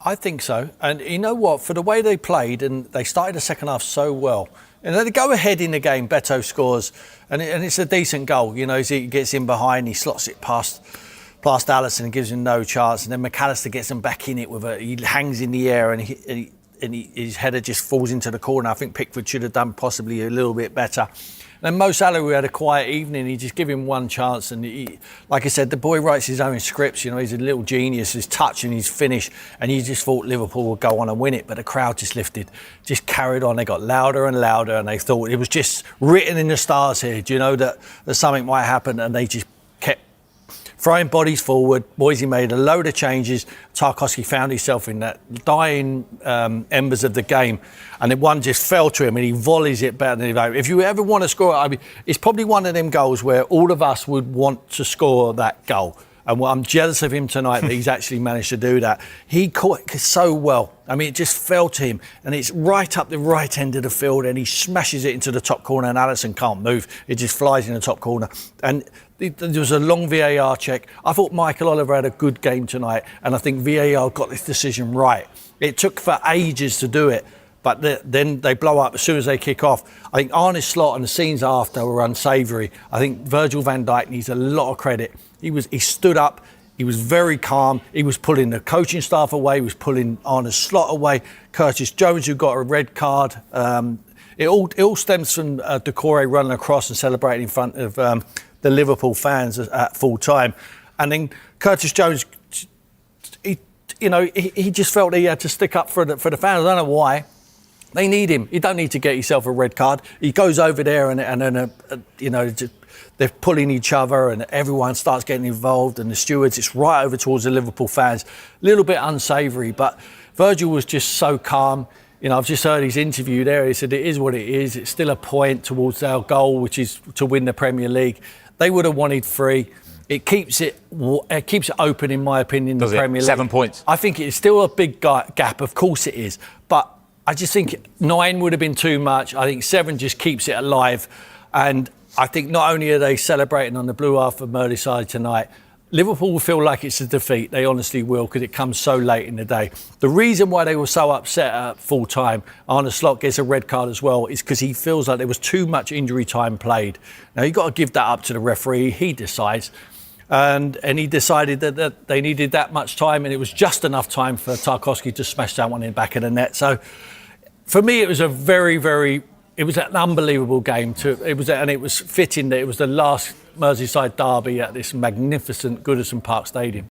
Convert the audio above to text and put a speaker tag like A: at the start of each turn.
A: I think so. And you know what? For the way they played, and they started the second half so well. And they go ahead in the game, Beto scores, and it's a decent goal. You know, he gets in behind, he slots it past Alisson and gives him no chance. And then McAllister gets him back in it he hangs in the air and his header just falls into the corner. I think Pickford should have done possibly a little bit better. And Mo Salah, who had a quiet evening, he just gave him one chance. And like I said, the boy writes his own scripts. You know, he's a little genius, his touch and his finish. And you just thought Liverpool would go on and win it. But the crowd just just carried on. They got louder and louder. And they thought it was just written in the stars here. Do you know that something might happen? And they just kept throwing bodies forward. Moisey made a load of changes. Tarkowski found himself in that dying embers of the game. And then one just fell to him and he volleys it better than he. If you ever want to score, I mean, it's probably one of them goals where all of us would want to score that goal. And I'm jealous of him tonight that he's actually managed to do that. He caught it so well. I mean, it just fell to him. And it's right up the right end of the field and he smashes it into the top corner and Alisson can't move. It just flies in the top corner. And there was a long VAR check. I thought Michael Oliver had a good game tonight. And I think VAR got this decision right. It took for ages to do it. But then they blow up as soon as they kick off. I think Arne's slot and the scenes after were unsavoury. I think Virgil van Dijk needs a lot of credit. He stood up, he was very calm, he was pulling the coaching staff away, he was pulling Arne's slot away. Curtis Jones, who got a red card. It all stems from Decore running across and celebrating in front of the Liverpool fans at full time. And then Curtis Jones, he just felt he had to stick up for the fans. I don't know why. They need him. You don't need to get yourself a red card. He goes over there and they're pulling each other and everyone starts getting involved and the stewards, it's right over towards the Liverpool fans. A little bit unsavoury, but Virgil was just so calm. You know, I've just heard his interview there. He said it is what it is. It's still a point towards our goal, which is to win the Premier League. They would have wanted 3. It keeps it open, in my opinion, the Premier League.
B: 7 points.
A: I think it's still a big gap. Of course it is. But I just think 9 would have been too much. I think 7 just keeps it alive. And I think not only are they celebrating on the blue half of Merseyside tonight, Liverpool will feel like it's a defeat. They honestly will, because it comes so late in the day. The reason why they were so upset at full time, Arne Slot gets a red card as well, is because he feels like there was too much injury time played. Now, you've got to give that up to the referee. He decides. And he decided that they needed that much time, and it was just enough time for Tarkowski to smash that one in the back of the net. So, for me, it was a it was an unbelievable game. And it was fitting that it was the last Merseyside derby at this magnificent Goodison Park Stadium.